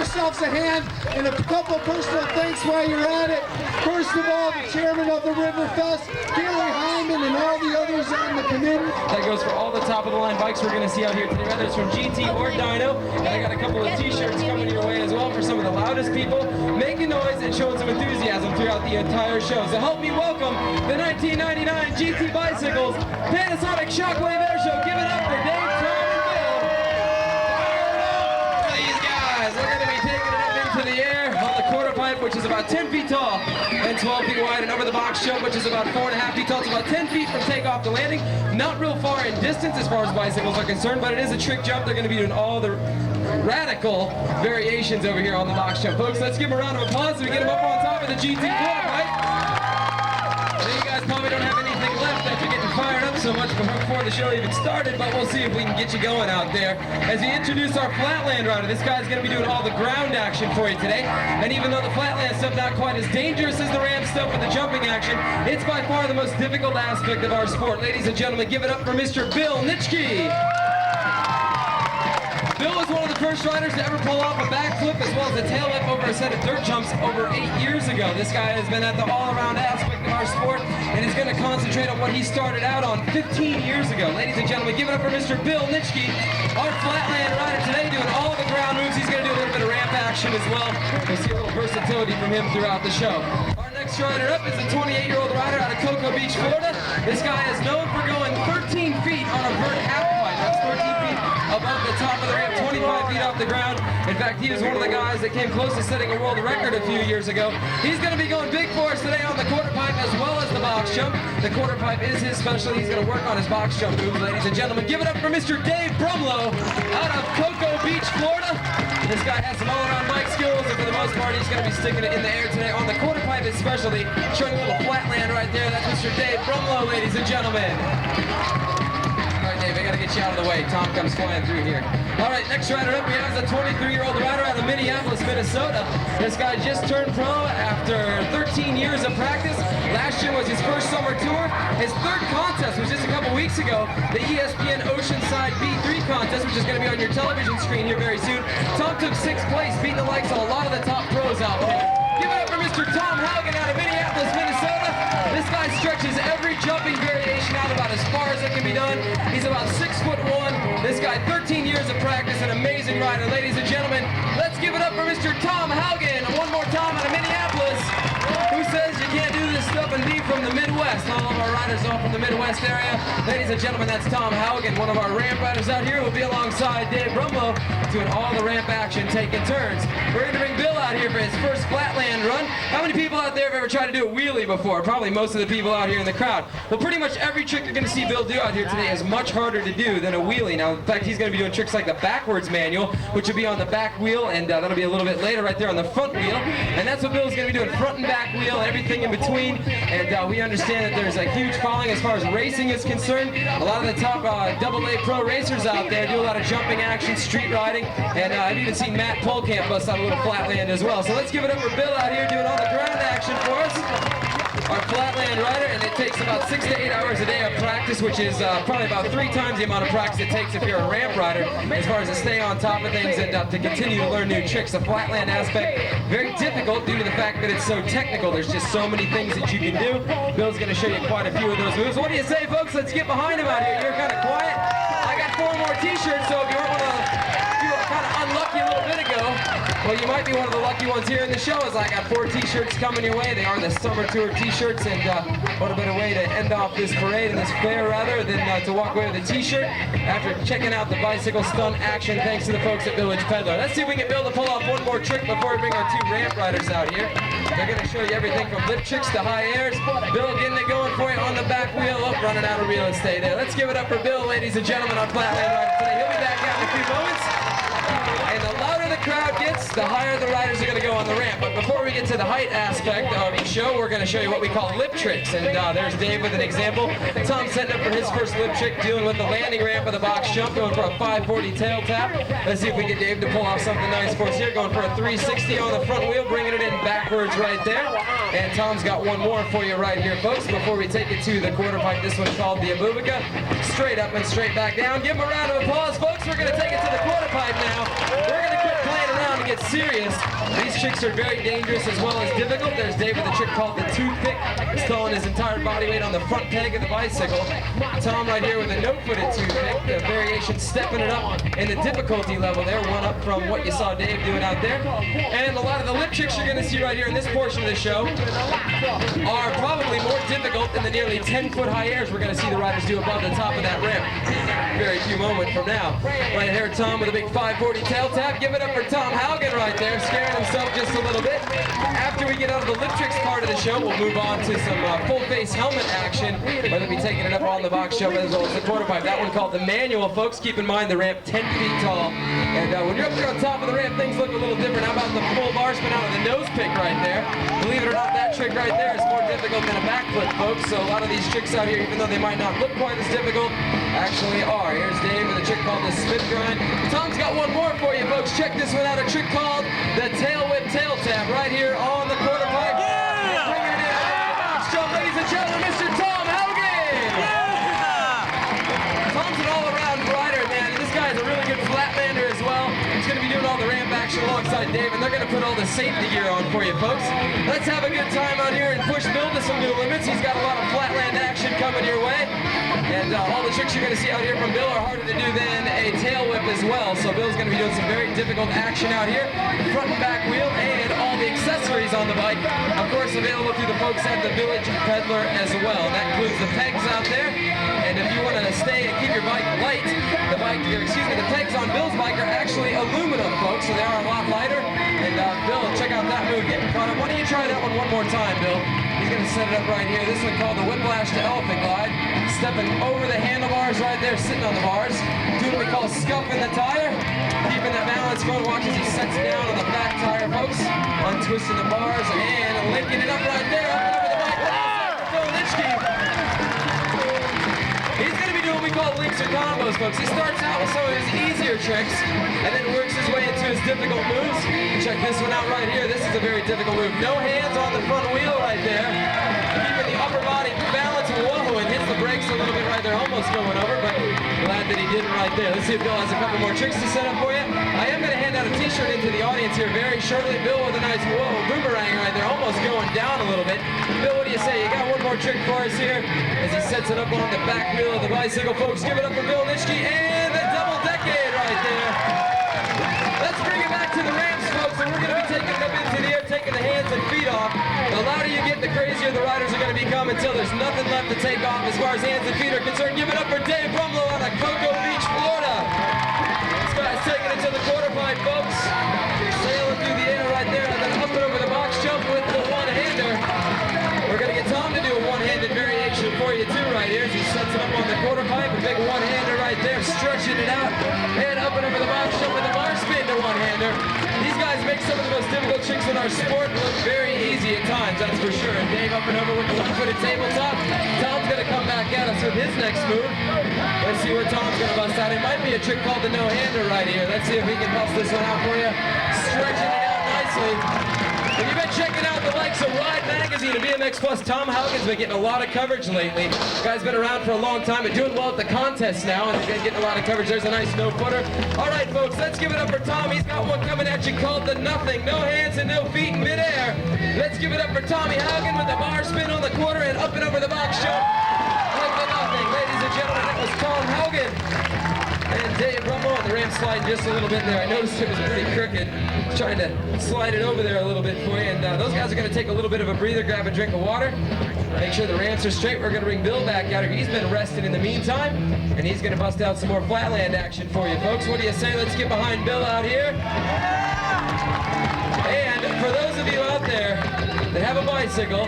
yourselves a hand and a couple personal thanks while you're at it. First of all, the chairman of the Riverfest, Gary Hyman, and all the others on the committee. That goes for all the top-of-the-line bikes we're going to see out here today, whether it's from GT or Dyno. And I got a couple of t-shirts coming your way as well for some of the loudest people, making noise and showing some enthusiasm throughout the entire show. So help me welcome the 1999 GT Bicycles Panasonic Shockwave Air Show. Give it up for Dave, Tom, and Bill. Fire it up for these guys. They're going to be taking it up into the air on the quarter pipe, which is about 10 feet tall and 12 feet wide, and over the box jump, which is about 4.5 feet tall. It's about 10 feet from takeoff to landing. Not real far in distance as far as bicycles are concerned, but it is a trick jump. They're going to be doing all the radical variations over here on the box jump. Folks, let's give them a round of applause so we get them up on top of the GT quarter pipe. I know you guys probably don't have anything left after getting fired up so much before the show even started, but we'll see if we can get you going out there. As we introduce our flatland rider, this guy's going to be doing all the ground action for you today. And even though the flatland stuff not quite as dangerous as the ramp stuff with the jumping action, it's by far the most difficult aspect of our sport. Ladies and gentlemen, give it up for Mr. Bill Nitschke. Bill was one of the first riders to ever pull off a backflip as well as a tail whip over a set of dirt jumps over 8 years ago. This guy has been at the all-around aspect of our sport and is going to concentrate on what he started out on 15 years ago. Ladies and gentlemen, give it up for Mr. Bill Nitschke, our flatland rider today, doing all the ground moves. He's going to do a little bit of ramp action as well. We'll see a little versatility from him throughout the show. Our next rider up is a 28-year-old rider out of Cocoa Beach, Florida. This guy is known for going 13 feet on a vert half pipe. That's 13 feet above the top of the ramp, 25 feet off the ground. In fact, he is one of the guys that came close to setting a world record a few years ago. He's going to be going big for us today on the quarter pipe as well as the box jump. The quarter pipe is his specialty. He's going to work on his box jump moves, ladies and gentlemen. Give it up for Mr. Dave Brumlow out of Cocoa Beach, Florida. This guy has some all-around bike skills, and for the most part, he's going to be sticking it in the air today on the quarter pipe especially. Showing a little flatland right there. That's Mr. Dave Brumlow, ladies and gentlemen. Dave, I gotta get you out of the way. Tom comes flying through here. All right, next rider up, we have a 23-year-old rider out of Minneapolis, Minnesota. This guy just turned pro after 13 years of practice. Last year was his first summer tour. His third contest was just a couple weeks ago, the ESPN Oceanside B3 contest, which is going to be on your television screen here very soon. Tom took 6th place, beating the likes of a lot of the top pros out there. Give it up for Mr. Tom Haugen out of Minneapolis, Minnesota. This guy stretches every jumping variation out about as far as it can be done. He's about 6'1". This guy, 13 years of practice, an amazing rider. Ladies and gentlemen, let's give it up for Mr. Tom Haugen. One more time out of Minneapolis. Who says you can't do this stuff and be from the Midwest? All of our riders are from the Midwest area. Ladies and gentlemen, that's Tom Haugen, one of our ramp riders out here. We'll be alongside Dave Brumlow doing all the ramp action, taking turns. We're going to bring Bill out here for his first flatland run. How many people out there have ever tried to do a wheelie before? Probably most of the people out here in the crowd. Well, pretty much every trick you're going to see Bill do out here today is much harder to do than a wheelie. Now, in fact, he's going to be doing tricks like the backwards manual, which will be on the back wheel, and that'll be a little bit later right there on the front wheel. And that's what Bill's going to be doing, front and back wheel, and everything in between. And we understand that there's a huge following as far as racing is concerned. A lot of the top AA pro racers out there do a lot of jumping action, street riding, and I've even seen Matt Polkamp bust out a little flatland as well. So let's give it up for Bill out here doing all the ground action for us. Our flatland rider, and it takes about 6 to 8 hours a day of practice, which is probably about 3 times the amount of practice it takes if you're a ramp rider, as far as to stay on top of things and to continue to learn new tricks. The flatland aspect, very difficult due to the fact that it's so technical. There's just so many things that you can do. Bill's going to show you quite a few of those moves. What do you say, folks? Let's get behind him out here. You're kind of quiet. I got 4 more t-shirts, so if you weren't you were kind of unlucky a little bit ago, well, you might be one of the lucky ones here in the show, as I got 4 t-shirts coming your way. They are the summer tour t-shirts, and what a better way to end off this parade and this fair, rather, than to walk away with a t-shirt after checking out the bicycle stunt action, thanks to the folks at Village Peddler. Let's see if we can be able to pull off one more trick before we bring our 2 ramp riders out here. They're going to show you everything from lip tricks to high airs. Bill getting it going for you on the back wheel. Oh, running out of real estate there. Let's give it up for Bill, ladies and gentlemen, on Flatland Rider today. He'll be back out in a few moments. And the louder the crowd gets, the higher the riders are going to go on the ramp. But before we get to the height aspect of the show, we're going to show you what we call lip tricks. And there's Dave with an example. Tom's setting up for his first lip trick, dealing with the landing ramp of the box jump, going for a 540 tail tap. Let's see if we can get Dave to pull off something nice for us here, going for a 360 on the front wheel, bringing it in backwards right there. And Tom's got one more for you right here, folks, before we take it to the quarter pipe. This one's called the Abubica. Straight up and straight back down. Give him a round of applause, folks. We're going to take it to the quarter pipe now. We're going to quit playing around to get serious, these tricks are very dangerous as well as difficult. There's Dave with a trick called the toothpick. He's throwing his entire body weight on the front peg of the bicycle. Tom right here with a no-footed toothpick. The variation stepping it up in the difficulty level there, one up from what you saw Dave doing out there. And a lot of the lip tricks you're going to see right here in this portion of the show are probably more difficult than the nearly 10-foot high airs we're going to see the riders do above the top of that ramp. Very few moments from now. Right here, Tom with a big 540 tail tap. Give it up for Tom Haugen right there, scaring himself just a little bit. After we get out of the lip tricks part of the show, we'll move on to some full-face helmet action, where they'll be taking it up on the box jump as well as the quarter pipe. That one called the manual, folks. Keep in mind the ramp 10 feet tall. And when you're up there on top of the ramp, things look a little different. How about the full bar spin out of the nose pick right there? Believe it or not, that trick right there is more difficult than a backflip, folks. So a lot of these tricks out here, even though they might not look quite as difficult, actually are. Here's Dave with a trick called the spin grind. Tom's got one more for you, folks. Check this one out, a trick called the tail whip tail tap right here on the quarter pipe. Yeah! Bringing it in on the box jump, ladies and gentlemen, Mr. Tom Haugen! Yeah! Tom's an all-around rider, man, and this guy's a really good flatlander as well. He's going to be doing all the ramp action alongside Dave, and they're going to put all the safety gear on for you, folks. Let's have a good time out here and push Bill to some new limits. He's got a lot of flatland action coming your way. And all the tricks you're going to see out here from Bill are harder to do than a tail whip as well. So Bill's going to be doing some very difficult action out here. Front and back wheel and all the accessories on the bike. Of course, available through the folks at the Village Peddler as well. That includes the pegs out there. And if you want to stay and keep your bike light, the pegs on Bill's bike are actually aluminum, folks. So they are a lot lighter. And Bill, check out that move. Getting caught up. Why don't you try that one more time, Bill? He's going to set it up right here. This one called the Whiplash to Elephant Glide. Stepping over the handlebars right there, sitting on the bars. Doing what we call scuffing the tire. Keeping that balance going. Watch as he sets down on the back tire, folks. Untwisting the bars and linking it up right there. Up and over the bike. Phil Nitschke. He's going to be doing what we call links or combos, folks. He starts out with some of his easier tricks and then works his way into his difficult moves. Check this one out right here. This is a very difficult move. No hands on the front wheel right there. Keeping the upper body balance. Whoa, and hits the brakes a little bit right there. Almost going over, but glad that he didn't right there. Let's see if Bill has a couple more tricks to set up for you. I am going to hand out a t-shirt into the audience here very shortly. Bill with a nice boomerang right there. Almost going down a little bit. Bill, what do you say? You got one more trick for us here as he sets it up on the back wheel of the bicycle. Folks, give it up for Bill Nitschke and the double decade right there. Let's bring it back to the ramps, folks, and we're going to be taking them into the air, taking the hands and feet off. The louder you get, the crazier the riders are going to become until there's nothing left to take off as far as hands and feet are concerned. Give it up for Dave Brumlow out of Cocoa Beach, Florida. This guy's taking it to the quarter pipe, folks. Sailing through the air right there, and then up and over the box jump with the one-hander. We're going to get Tom to do a one-handed variation for you too right here as he sets it up on the quarter pipe. A big one-hander right there, stretching it out. And up and over the box jump with the bar spin to one-hander. These guys make some of the most difficult tricks in our sport look very easy at times, that's for sure. And Dave up and over with the one-footed tabletop. Tom's going to come back at us with his next move. Let's see where Tom's going to bust out. It might be a trick called the no-hander right here. Let's see if he can bust this one out for you. Stretching it out nicely. If you've been checking out the likes of Ride Magazine and BMX Plus, Tom Haugen's been getting a lot of coverage lately. This guy's been around for a long time and doing well at the contest now, and he's getting a lot of coverage. There's a nice no-footer. All right, folks, let's give it up for Tom. He's got one coming at you called the Nothing. No hands and no feet in midair. Let's give it up for Tommy Haugen with the bar spin on the quarter and up and over the box jump. With the Nothing. Ladies and gentlemen, that was Tom Haugen. And Dave Brumlow on the ramp sliding just a little bit there. I noticed it was pretty crooked. Trying to slide it over there a little bit for you. And those guys are going to take a little bit of a breather, grab a drink of water. Make sure the ramps are straight. We're going to bring Bill back out here. He's been resting in the meantime. And he's going to bust out some more flatland action for you, folks. What do you say? Let's get behind Bill out here. And for those of you out there that have a bicycle,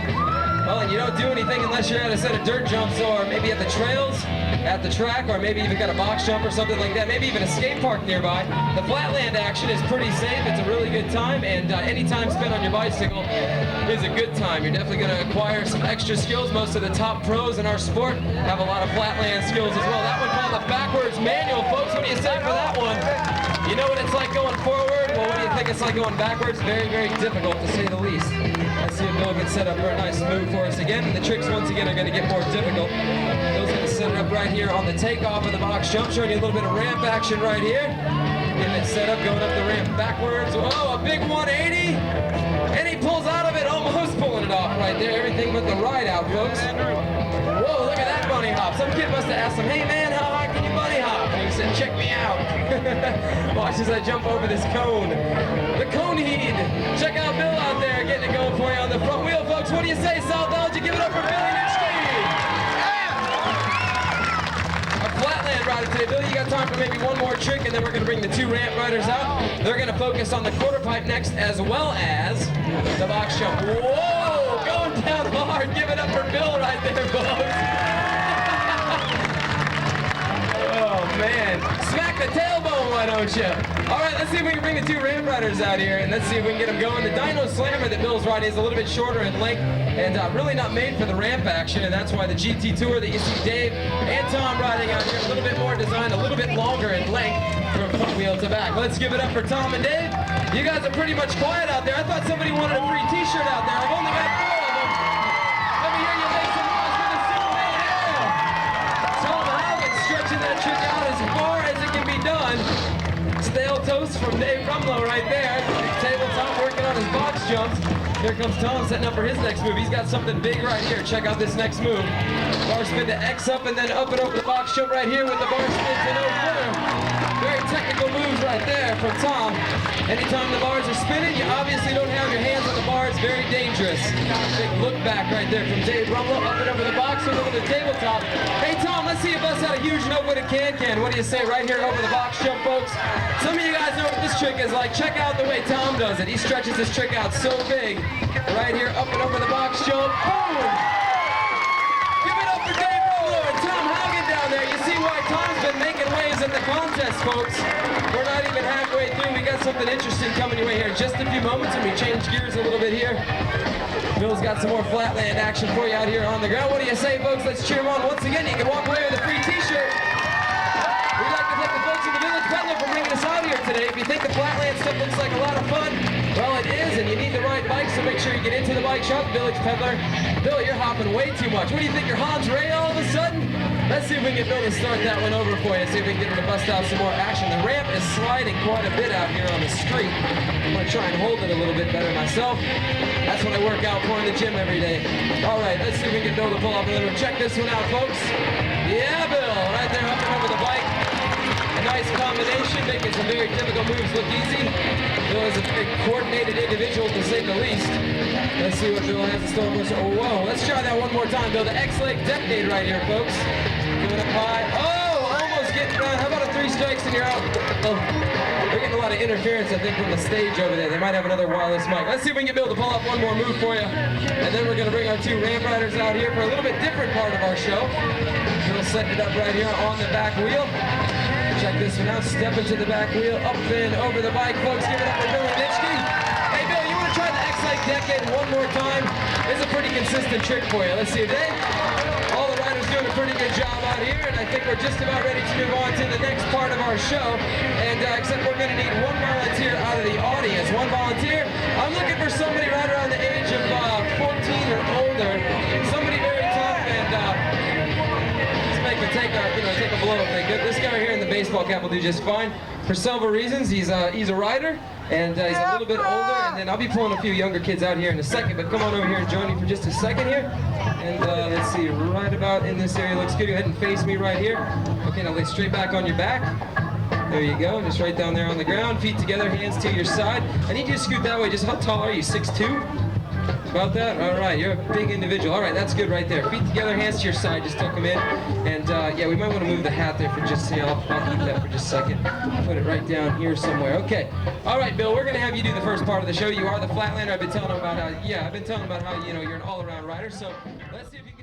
well, and you don't do anything unless you're at a set of dirt jumps or maybe at the trails, at the track, or maybe even got a box jump or something like that, maybe even a skate park nearby. The flatland action is pretty safe. It's a really good time, and any time spent on your bicycle is a good time. You're definitely going to acquire some extra skills. Most of the top pros in our sport have a lot of flatland skills as well. That one called the backwards manual, folks. What do you say for that one? You know what it's like going forward? Well, what do you think it's like going backwards? Very, very difficult, to say the least. Let's see if Bill can set up for a nice move for us again. And the tricks, once again, are going to get more difficult. Bill's going to set it up right here on the takeoff of the box jump, showing you a little bit of ramp action right here. Getting it set up, going up the ramp backwards. Whoa, a big 180. And he pulls out of it, almost pulling it off right there. Everything but the ride out, folks. Whoa, look at that bunny hop. Some kid must have asked him, hey man, how high can you bunny hop? And he said, check me out. Watch as I jump over this cone. The cone heed. Check out Bill out there getting it going for you on the front wheel, folks. What do you say, South Elgin? Give it up for Billy Nitschke. Our flatland rider today. Billy, you got time for maybe one more trick, and then we're going to bring the two ramp riders out. They're going to focus on the quarter pipe next, as well as the box jump. Whoa, going down hard. Give it up for Bill right there, folks. Oh, man. Smack the tailbone, why don't you? All right, let's see if we can bring the two ramp riders out here, and let's see if we can get them going. The Dyno Slammer that Bill's riding is a little bit shorter in length and really not made for the ramp action, and that's why the GT Tour that you see Dave and Tom riding out here, a little bit more designed, a little bit longer in length from front wheel to back. Let's give it up for Tom and Dave. You guys are pretty much quiet out there. I thought somebody wanted a free t-shirt out there. I've only got 4 of them. Let me hear you make some noise for the Superman. Yeah. Tom Howard stretching that trick out as far as it can be done. Stale toast from Dave Rumlow right there. Tabletop working on his box jumps. Here comes Tom setting up for his next move. He's got something big right here. Check out this next move. Bar spin to X up and then up and over the box jump right here with the bar spin to no footer. Very technical moves right there from Tom. Anytime the bars are spinning, you obviously don't have your hands on the bar. It's very dangerous. Big look back right there from Dave Rumlow. Up and over the box and over the tabletop. Hey Tom, let's see you bust out a huge no-wooded can-can. What do you say right here over the box jump, folks? Some of you guys know what this trick is like. Check out the way Tom does it. He stretches this trick out so big. Right here, up and over the box jump. Boom! Give it up for Dave Rumlow and Tom Haugen down there. You see why Tom's been making waves in the contest, folks. We're not even halfway through. We got something interesting coming your way here in just a few moments, and we change gears a little bit here. Bill's got some more flatland action for you out here on the ground. What do you say, folks? Let's cheer him on once again. You can walk away with a free t-shirt. We'd like to thank the folks at the Village Peddler for bringing us out here today. If you think the flatland stuff looks like a lot of fun, well, it is, and you need the right bike, so make sure you get into the bike shop, Village Peddler. Bill, you're hopping way too much. What do you think, you're Hans Ray all of a sudden? Let's see if we can get Bill to start that one over for you, see if we can get him to bust out some more action. The ramp is sliding quite a bit out here on the street. I'm going to try and hold it a little bit better myself. That's what I work out for in the gym every day. All right, let's see if we can get Bill to pull up a little. Check this one out, folks. Yeah, Bill, right there up and over the bike. A nice combination, making some very typical moves look easy. Bill is a very coordinated individual, to say the least. Let's see what Bill has in store for us. Oh, whoa, let's try that one more time, Bill. The X-Leg Decade right here, folks. Give it up high. Oh, almost getting how about a 3 strikes and you're out? Oh, we're getting a lot of interference, I think, from the stage over there. They might have another wireless mic. Let's see if we can get Bill to pull up one more move for you. And then we're going to bring our 2 ramp riders out here for a little bit different part of our show. Bill setting it up right here on the back wheel. Check this one out. Step into the back wheel, up and over the bike, folks. Give it up for Billy Nitschke. Hey, Bill, you want to try the X-Leg Decade one more time? It's a pretty consistent trick for you. Let's see if all the riders doing a pretty good job out here, and I think we're just about ready to move on to the next part of our show. And except we're going to need one volunteer out of the audience. One volunteer. I'm looking for somebody right around the age of 14 or older. Somebody very tough and take a blow if they could. This guy here in the baseball cap will do just fine. For several reasons, he's a rider, and he's a little bit older, and then I'll be pulling a few younger kids out here in a second, but come on over here and join me for just a second here. And let's see, right about in this area looks good. Go ahead and face me right here. Okay, now lay straight back on your back. There you go, just right down there on the ground. Feet together, hands to your side. I need you to scoot that way. Just how tall are you, 6'2"? About that? All right, you're a big individual. All right, that's good right there. Feet together, hands to your side, just tuck them in. And yeah, we might want to move the hat there for just a second. I'll keep that for just a second. Put it right down here somewhere. Okay. All right, Bill, we're going to have you do the first part of the show. You are the Flatlander. I've been telling them about how, you're an all-around rider. So let's see if you can